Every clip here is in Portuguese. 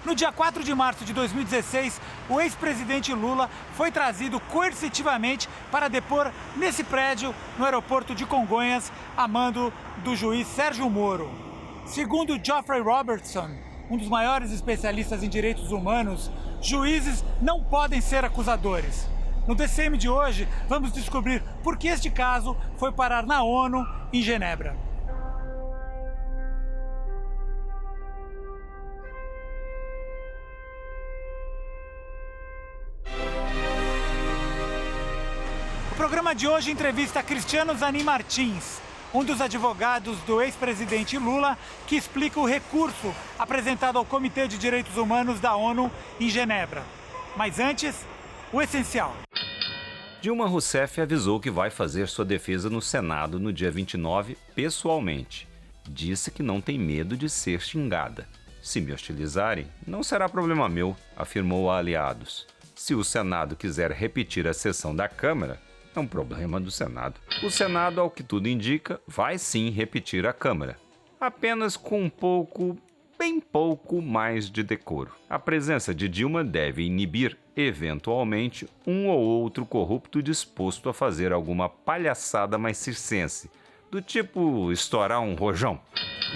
No dia 4 de março de 2016, o ex-presidente Lula foi trazido coercitivamente para depor nesse prédio, no aeroporto de Congonhas, a mando do juiz Sérgio Moro. Segundo Geoffrey Robertson, um dos maiores especialistas em direitos humanos, juízes não podem ser acusadores. No DCM de hoje, vamos descobrir por que este caso foi parar na ONU, em Genebra. O programa de hoje entrevista Cristiano Zanin Martins, um dos advogados do ex-presidente Lula, que explica o recurso apresentado ao Comitê de Direitos Humanos da ONU em Genebra. Mas antes, o essencial. Dilma Rousseff avisou que vai fazer sua defesa no Senado no dia 29 pessoalmente. Disse que não tem medo de ser xingada. Se me hostilizarem, não será problema meu, afirmou a aliados. Se o Senado quiser repetir a sessão da Câmara, é um problema do Senado. O Senado, ao que tudo indica, vai sim repetir a Câmara. Apenas com bem pouco mais de decoro. A presença de Dilma deve inibir, eventualmente, um ou outro corrupto disposto a fazer alguma palhaçada mais circense, do tipo estourar um rojão.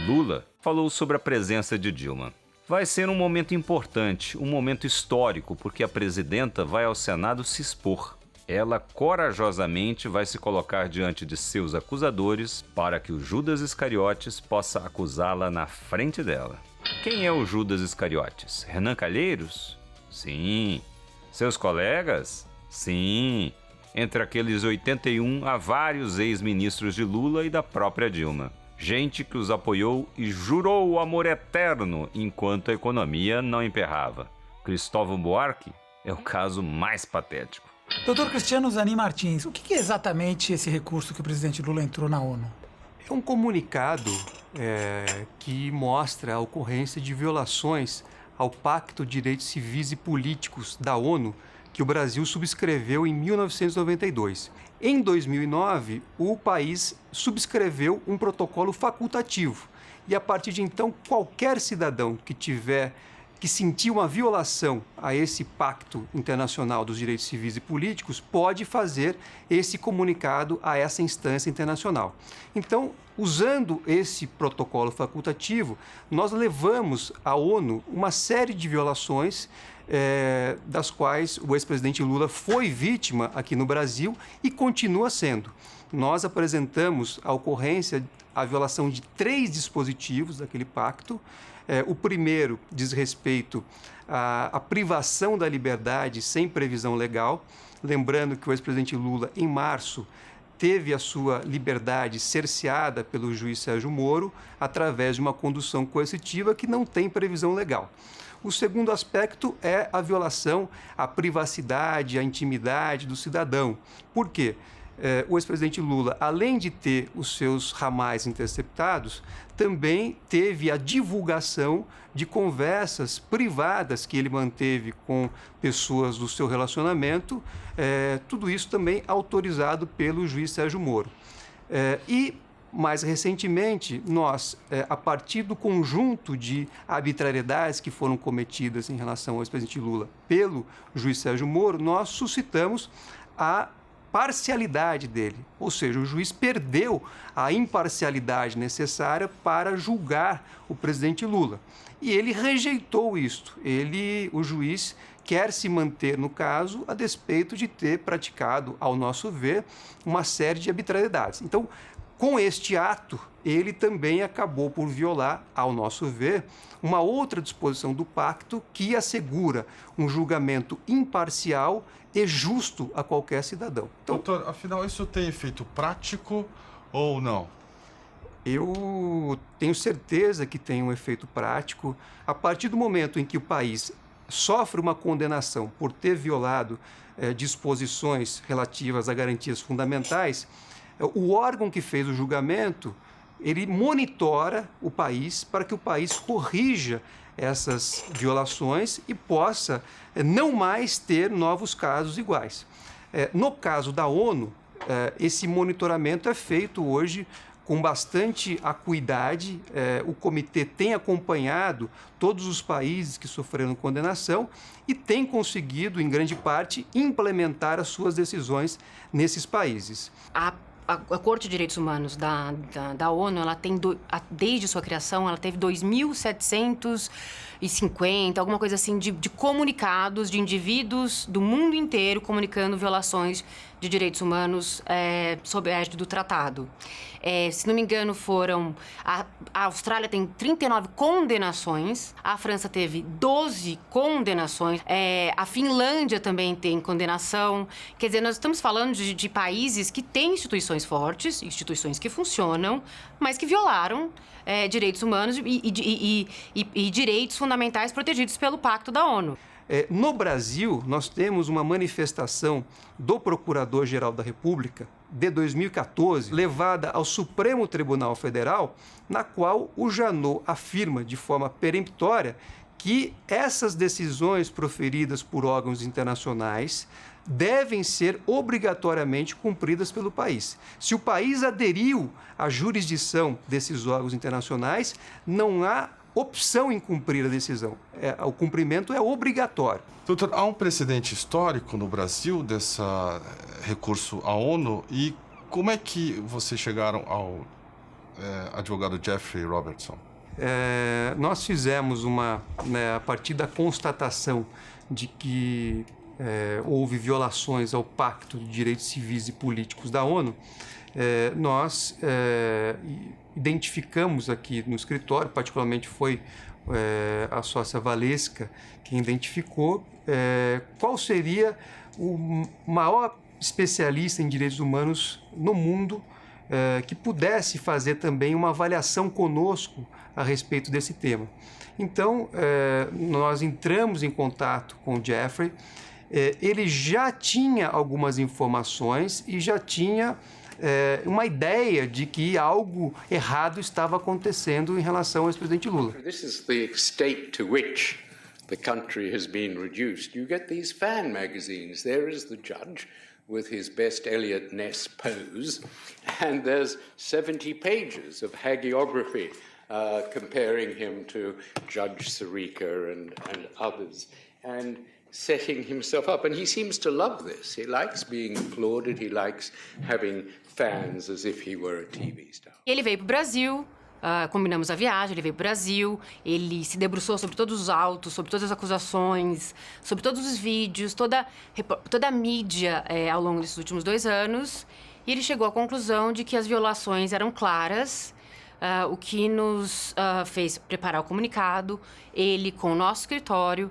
Lula falou sobre a presença de Dilma. Vai ser um momento importante, um momento histórico, porque a presidenta vai ao Senado se expor. Ela corajosamente vai se colocar diante de seus acusadores para que o Judas Iscariotes possa acusá-la na frente dela. Quem é o Judas Iscariotes? Renan Calheiros? Sim. Seus colegas? Sim. Entre aqueles 81 há vários ex-ministros de Lula e da própria Dilma. Gente que os apoiou e jurou o amor eterno enquanto a economia não emperrava. Cristóvão Buarque é o caso mais patético. Doutor Cristiano Zanin Martins, o que é exatamente esse recurso que o presidente Lula entrou na ONU? É um comunicado que mostra a ocorrência de violações ao Pacto de Direitos Civis e Políticos da ONU, que o Brasil subscreveu em 1992. Em 2009, o país subscreveu um protocolo facultativo e, a partir de então, qualquer cidadão que sentir uma violação a esse Pacto Internacional dos Direitos Civis e Políticos pode fazer esse comunicado a essa instância internacional. Então, usando esse protocolo facultativo, nós levamos à ONU uma série de violações das quais o ex-presidente Lula foi vítima aqui no Brasil e continua sendo. Nós apresentamos a ocorrência, a violação de 3 dispositivos daquele pacto. O primeiro diz respeito à privação da liberdade sem previsão legal. Lembrando que o ex-presidente Lula, em março, teve a sua liberdade cerceada pelo juiz Sérgio Moro através de uma condução coercitiva que não tem previsão legal. O segundo aspecto é a violação à privacidade, à intimidade do cidadão. Por quê? O ex-presidente Lula, além de ter os seus ramais interceptados, também teve a divulgação de conversas privadas que ele manteve com pessoas do seu relacionamento, tudo isso também autorizado pelo juiz Sérgio Moro. Mais recentemente, nós, a partir do conjunto de arbitrariedades que foram cometidas em relação ao ex-presidente Lula pelo juiz Sérgio Moro, nós suscitamos a parcialidade dele, ou seja, o juiz perdeu a imparcialidade necessária para julgar o presidente Lula. E ele rejeitou isto. O juiz quer se manter no caso a despeito de ter praticado, ao nosso ver, uma série de arbitrariedades. Então, com este ato, ele também acabou por violar, ao nosso ver, uma outra disposição do pacto que assegura um julgamento imparcial e justo a qualquer cidadão. Então, doutor, afinal, isso tem efeito prático ou não? Eu tenho certeza que tem um efeito prático. A partir do momento em que o país sofre uma condenação por ter violado disposições relativas a garantias fundamentais, o órgão que fez o julgamento, ele monitora o país para que o país corrija essas violações e possa não mais ter novos casos iguais. No caso da ONU, esse monitoramento é feito hoje com bastante acuidade, o comitê tem acompanhado todos os países que sofreram condenação e tem conseguido, em grande parte, implementar as suas decisões nesses países. A Corte de Direitos Humanos da ONU, ela tem, desde sua criação, ela teve 2.750, alguma coisa assim, de comunicados de indivíduos do mundo inteiro comunicando violações de direitos humanos sob a égide do tratado. Se não me engano, a Austrália tem 39 condenações, a França teve 12 condenações, a Finlândia também tem condenação. Quer dizer, nós estamos falando de países que têm instituições fortes, instituições que funcionam, mas que violaram direitos humanos e direitos fundamentais protegidos pelo Pacto da ONU. No Brasil, nós temos uma manifestação do Procurador-Geral da República de 2014, levada ao Supremo Tribunal Federal, na qual o Janot afirma de forma peremptória que essas decisões proferidas por órgãos internacionais devem ser obrigatoriamente cumpridas pelo país. Se o país aderiu à jurisdição desses órgãos internacionais, não há opção em cumprir a decisão. O cumprimento é obrigatório. Doutor, há um precedente histórico no Brasil desse recurso à ONU e como é que vocês chegaram ao advogado Jeffrey Robertson? Nós fizemos a partir da constatação de que houve violações ao Pacto de Direitos Civis e Políticos da ONU, nós identificamos aqui no escritório, particularmente foi a sócia Valesca quem identificou qual seria o maior especialista em direitos humanos no mundo que pudesse fazer também uma avaliação conosco a respeito desse tema. Então, nós entramos em contato com o Jeffrey, ele já tinha algumas informações e já tinha uma ideia de que algo errado estava acontecendo em relação ao ex-presidente Lula. This is the extent to which the country has been reduced. You get these fan magazines. There is the judge with his best Eliot Ness pose, and there's 70 pages of hagiography comparing him to Judge Sirica and others, and setting himself up. And he seems to love this. He likes being applauded. He likes having fans as if he were a TV star. Ele veio para o Brasil, combinamos a viagem, ele veio para o Brasil, ele se debruçou sobre todos os autos, sobre todas as acusações, sobre todos os vídeos, toda a mídia ao longo desses últimos 2 anos, e ele chegou à conclusão de que as violações eram claras, o que nos fez preparar o comunicado, ele com o nosso escritório,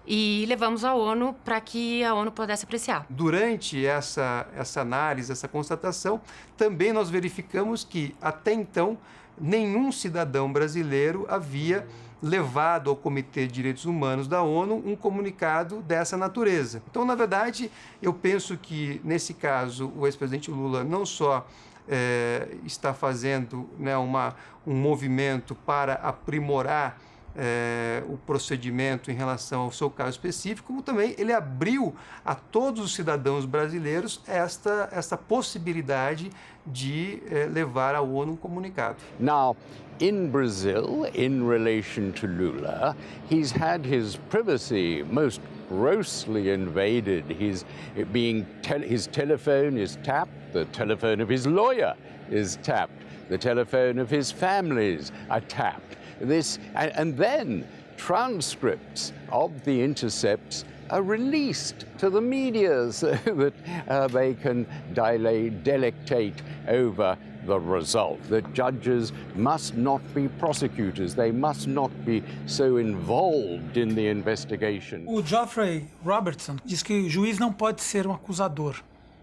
e levamos à ONU para que a ONU pudesse apreciar. Durante essa análise, essa constatação, também nós verificamos que, até então, nenhum cidadão brasileiro havia levado ao Comitê de Direitos Humanos da ONU um comunicado dessa natureza. Então, na verdade, eu penso que, nesse caso, o ex-presidente Lula não só está fazendo um movimento para aprimorar o procedimento em relação ao seu caso específico, como também ele abriu a todos os cidadãos brasileiros esta possibilidade de levar à ONU um comunicado. Now, in Brazil, in relation to Lula, he's had his privacy most grossly invaded. His telephone is tapped, the telephone of his lawyer is tapped, the telephone of his families are tapped. And then transcripts of the intercepts are released to the media so that they can delectate over the result. The judges must not be prosecutors. They must not be so involved in the investigation. O Jeffrey Robertson diz que o juiz não pode ser um acusador.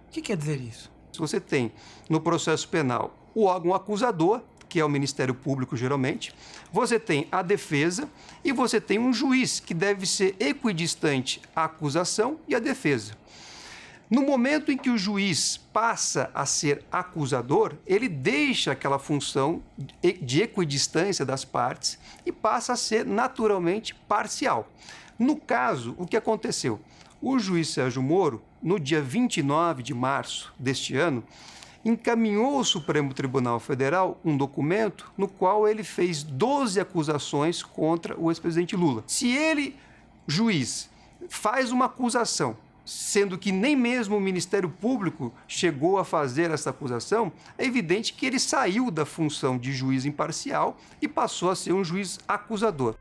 O que quer dizer isso? Você tem no processo penal o órgão acusador, que é o Ministério Público, geralmente. Você tem a defesa e você tem um juiz que deve ser equidistante à acusação e à defesa. No momento em que o juiz passa a ser acusador, ele deixa aquela função de equidistância das partes e passa a ser naturalmente parcial. No caso, o que aconteceu? O juiz Sérgio Moro, no dia 29 de março deste ano, encaminhou ao Supremo Tribunal Federal um documento no qual ele fez 12 acusações contra o ex-presidente Lula. Se ele, juiz, faz uma acusação, sendo que nem mesmo o Ministério Público chegou a fazer essa acusação, é evidente que ele saiu da função de juiz imparcial e passou a ser um juiz acusador.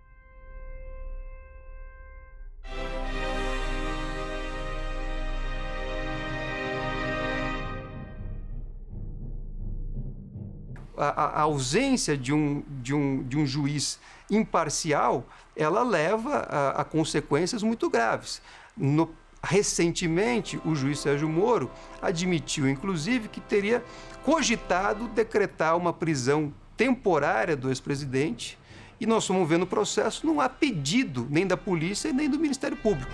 A ausência de um juiz imparcial, ela leva a consequências muito graves. Recentemente, o juiz Sérgio Moro admitiu, inclusive, que teria cogitado decretar uma prisão temporária do ex-presidente, e nós vamos ver no processo, não há pedido nem da polícia nem do Ministério Público.